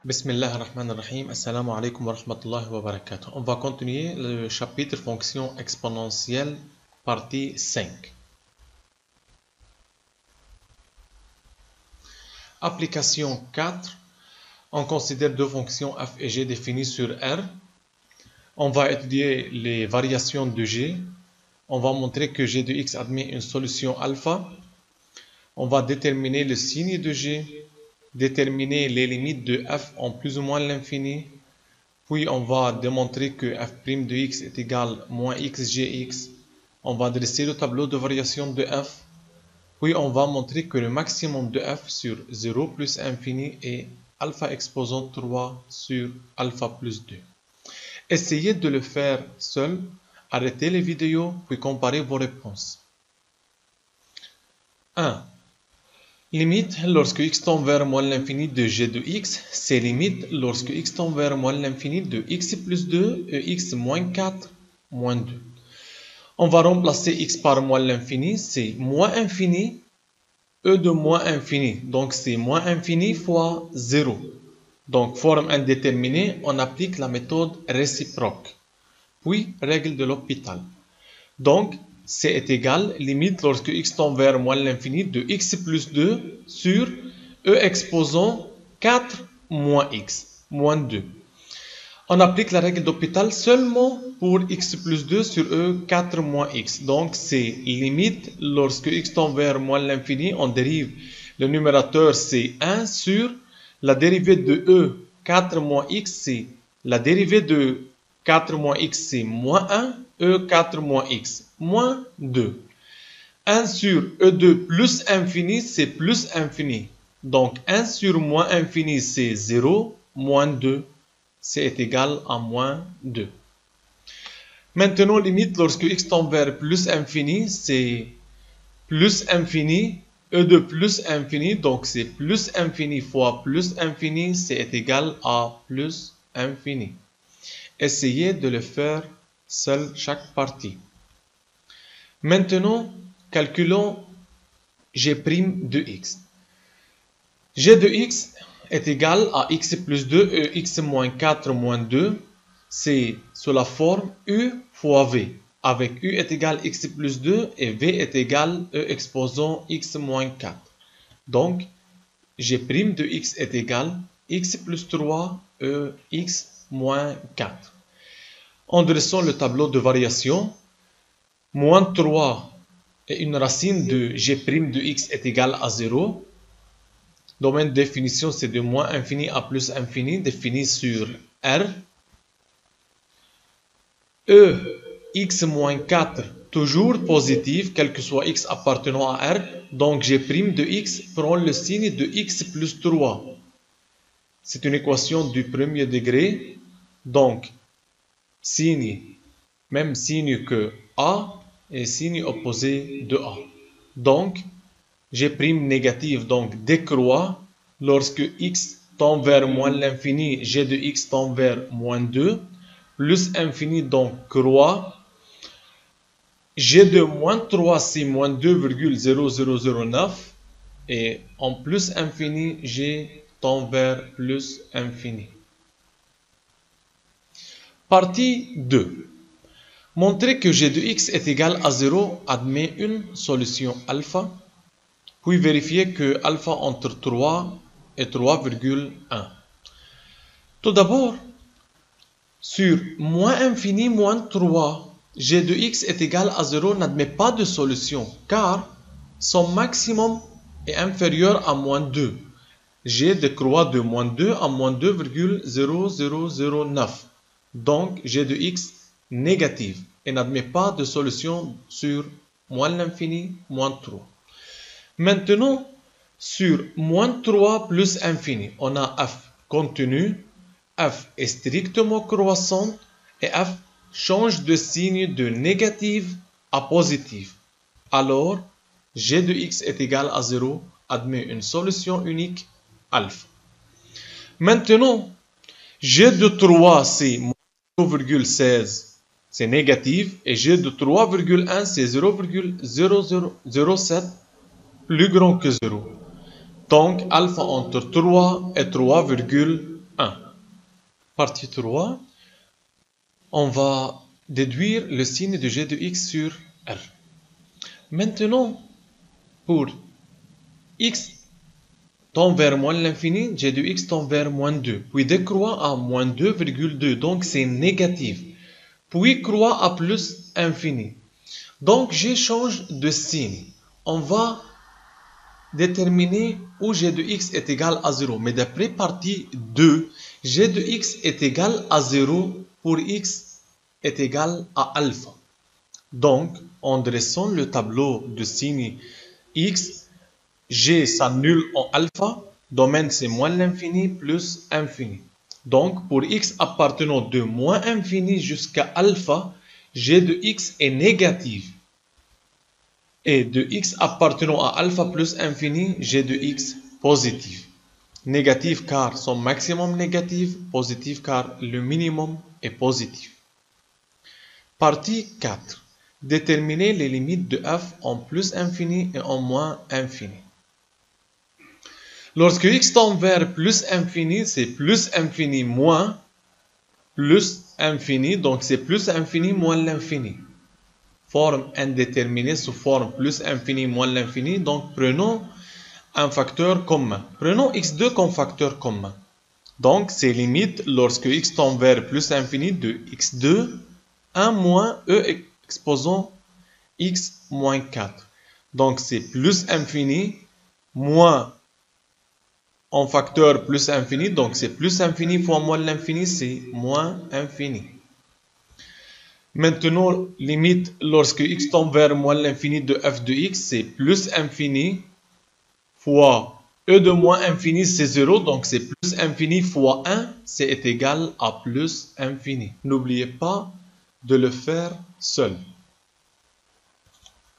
Bismillah ar-Rahman ar-Rahim. Assalamu alaikum wa rahmatullahi wa barakatuh. On va continuer le chapitre fonction exponentielle, partie 5. Application 4. On considère deux fonctions f et g définies sur R. On va étudier les variations de g. On va montrer que g de x admet une solution alpha. On va déterminer le signe de g. Déterminer les limites de f en plus ou moins l'infini, puis on va démontrer que f' de x est égal à moins xgx. On va dresser le tableau de variation de f, puis on va montrer que le maximum de f sur 0 plus infini est alpha exposant 3 sur alpha plus 2. Essayez de le faire seul, arrêtez les vidéos, puis comparez vos réponses. 1. Limite lorsque x tend vers moins l'infini de g de x, c'est limite lorsque x tend vers moins l'infini de x plus 2 et x moins 4 moins 2. On va remplacer x par moins l'infini, c'est moins infini, e de moins infini, donc c'est moins infini fois 0. Donc forme indéterminée, on applique la méthode réciproque. Puis règle de l'hôpital. Donc c est égal, limite lorsque x tend vers moins l'infini de x plus 2 sur e exposant 4 moins x, moins 2. On applique la règle d'hôpital seulement pour x plus 2 sur e 4 moins x. Donc c'est limite lorsque x tend vers moins l'infini, on dérive le numérateur c'est 1 sur la dérivée de e 4 moins x, c'est la dérivée de 4 moins x c'est moins 1, e4 moins x, moins 2. 1 sur e2 plus infini, c'est plus infini. Donc 1 sur moins infini, c'est 0, moins 2, c'est égal à moins 2. Maintenant, limite lorsque x tend vers plus infini, c'est plus infini, e2 plus infini, donc c'est plus infini fois plus infini, c'est égal à plus infini. Essayez de le faire seul chaque partie. Maintenant, calculons g' de x. G de x est égal à x plus 2 et x moins 4 moins 2. C'est sous la forme u fois v. Avec u est égal à x plus 2 et v est égal à e exposant x moins 4. Donc, g' de x est égal à x plus 3 et x moins 4. En dressant le tableau de variation, moins 3 et une racine de g' de x est égale à 0. Domaine de définition, c'est de moins infini à plus infini, défini sur R. E, x moins 4, toujours positif, quel que soit x appartenant à R. Donc g' de x prend le signe de x plus 3. C'est une équation du premier degré. Donc, signe, même signe que A et signe opposé de A. Donc, g' négative donc décroît lorsque x tend vers moins l'infini, g de x tend vers moins 2, plus infini donc croît. G de moins 3 c'est moins 2,0009 et en plus infini, g tend vers plus infini. Partie 2. Montrer que g de x est égal à 0 admet une solution alpha, puis vérifier que alpha entre 3 et 3,1. Tout d'abord, sur moins infini moins 3, g de x est égal à 0 n'admet pas de solution, car son maximum est inférieur à moins 2. G décroît de moins 2 à moins 2,0009. Donc, g de x négative et n'admet pas de solution sur moins l'infini, moins 3. Maintenant, sur moins 3 plus infini, on a f continu, f est strictement croissante et f change de signe de négative à positive. Alors, g de x est égal à 0 admet une solution unique alpha. Maintenant, g de 3 c'est 0,16, c'est négatif, et g de 3,1 c'est 0,0007, plus grand que 0. Donc alpha entre 3 et 3,1. 1. Partie 3. On va déduire le signe de g de x sur R. Maintenant, pour x tend vers moins l'infini, g de x tend vers moins 2. Puis décroît à moins 2,2, donc c'est négatif. Puis croît à plus infini. Donc, g change de signe. On va déterminer où g de x est égal à 0. Mais d'après partie 2, g de x est égal à 0 pour x est égal à alpha. Donc, en dressant le tableau de signe x, g s'annule en alpha, domaine c'est moins l'infini plus infini. Donc, pour x appartenant de moins infini jusqu'à alpha, g de x est négatif. Et de x appartenant à alpha plus infini, g de x positif. Négatif car son maximum négatif, positif car le minimum est positif. Partie 4. Déterminer les limites de f en plus infini et en moins infini. Lorsque x tend vers plus infini, c'est plus infini moins plus infini, donc c'est plus infini moins l'infini. Forme indéterminée sous forme plus infini moins l'infini, donc prenons un facteur commun. Prenons x2 comme facteur commun. Donc c'est limite lorsque x tend vers plus infini de x2, 1 moins e exposant x moins 4. Donc c'est plus infini moins en facteur plus infini, donc c'est plus infini fois moins l'infini, c'est moins infini. Maintenant, limite lorsque x tend vers moins l'infini de f de x, c'est plus infini fois e de moins infini, c'est 0, donc c'est plus infini fois 1, c'est égal à plus infini. N'oubliez pas de le faire seul.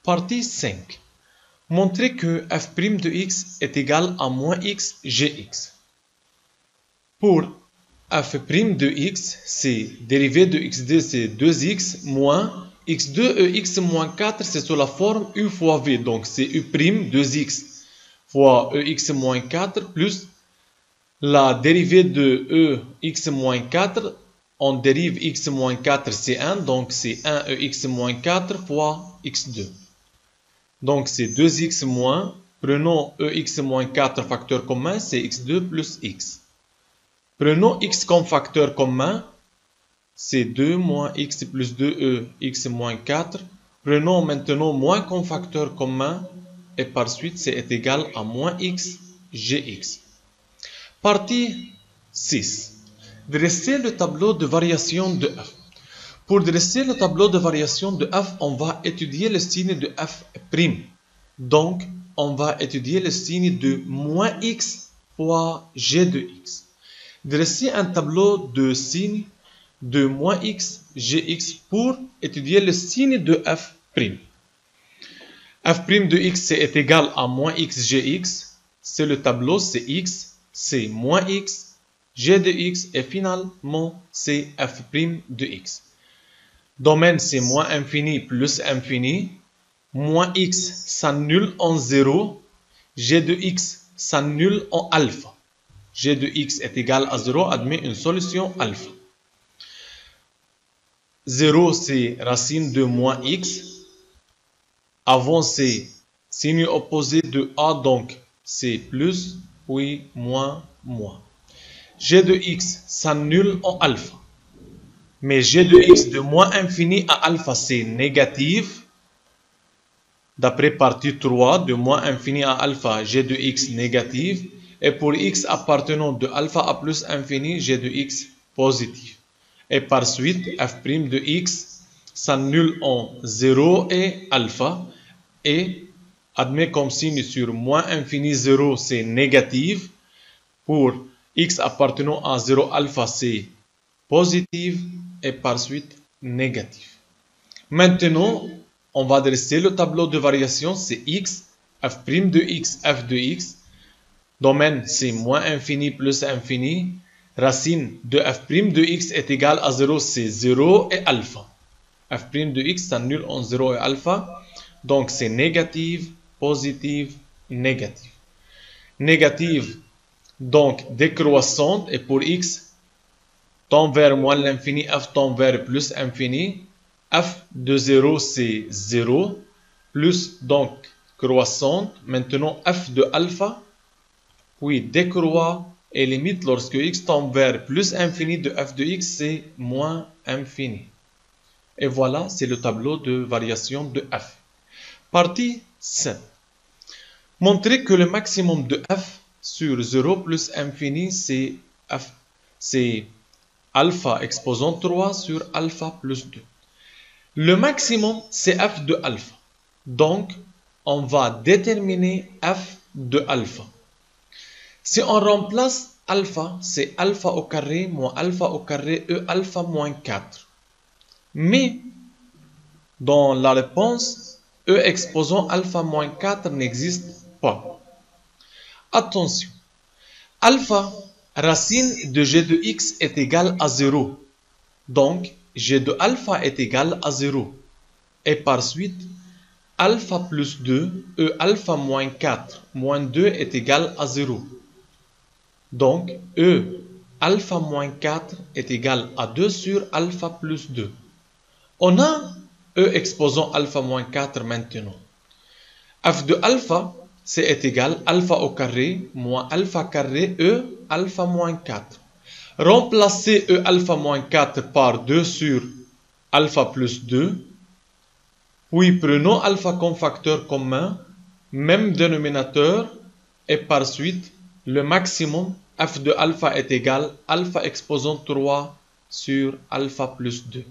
Partie 5. Montrer que f' de x est égal à moins x gx. Pour f' de x, c'est dérivée de x2, c'est 2x moins x2 e x moins 4, c'est sous la forme u fois v. Donc c'est u' 2x fois ex moins 4 plus la dérivée de e x moins 4. On dérive x moins 4, c'est 1, donc c'est 1 ex moins 4 fois x2. Donc c'est 2x moins, prenons ex moins 4 facteur commun, c'est x2 plus x. Prenons x comme facteur commun, c'est 2 moins x plus 2e x moins 4. Prenons maintenant moins comme facteur commun, et par suite c'est égal à moins x gx. Partie 6. Dresser le tableau de variation de f. Pour dresser le tableau de variation de f, on va étudier le signe de f'. Donc, on va étudier le signe de moins x fois g de x. Dresser un tableau de signe de moins x gx pour étudier le signe de f'. f' de x est égal à moins x gx. C'est le tableau, c'est x, c'est moins x, g de x et finalement c'est f' de x. Domaine, c'est moins infini plus infini. Moins x s'annule en 0. G de x s'annule en alpha. G de x est égal à 0, admet une solution alpha. 0, c'est racine de moins x. Avant, c'est signe opposé de a, donc c'est plus, puis moins, moins. G de x s'annule en alpha. Mais g de x de moins infini à alpha, c'est négatif. D'après partie 3, de moins infini à alpha, g de x négatif. Et pour x appartenant de alpha à plus infini, g de x positif. Et par suite, f' de x s'annule en 0 et alpha. Et admet comme signe sur moins infini 0, c'est négatif. Pour x appartenant à 0 alpha, c'est positif. Et par suite, négatif. Maintenant, on va dresser le tableau de variation, c'est x, f' de x, f de x. Domaine, c'est moins infini plus infini. Racine de f' de x est égal à 0, c'est 0 et alpha. f' de x s'annule en 0 et alpha. Donc, c'est négatif, positif, négatif. Négatif, Donc, décroissante, et pour x tend vers moins l'infini, f tend vers plus infini. F de 0, c'est 0. Plus, donc, croissante. Maintenant, f de alpha, puis décroît et limite lorsque x tend vers plus infini de f de x, c'est moins infini. Et voilà, c'est le tableau de variation de f. Partie 7. Montrer que le maximum de f sur 0 plus infini, c'est alpha exposant 3 sur alpha plus 2. Le maximum, c'est f de alpha. Donc, on va déterminer f de alpha. Si on remplace alpha, c'est alpha au carré moins alpha au carré e alpha moins 4. Mais, dans la réponse, e exposant alpha moins 4 n'existe pas. Attention, alpha, racine de g de x est égale à 0. Donc, g de alpha est égal à 0. Et par suite, alpha plus 2, e alpha moins 4 moins 2 est égal à 0. Donc, e alpha moins 4 est égal à 2 sur alpha plus 2. On a e exposant alpha moins 4 maintenant. F de alpha, c'est égal à alpha au carré moins alpha carré e alpha moins 4. Remplacez e alpha moins 4 par 2 sur alpha plus 2. Puis prenons alpha comme facteur commun, même dénominateur, et par suite, le maximum f de alpha est égal à alpha exposant 3 sur alpha plus 2.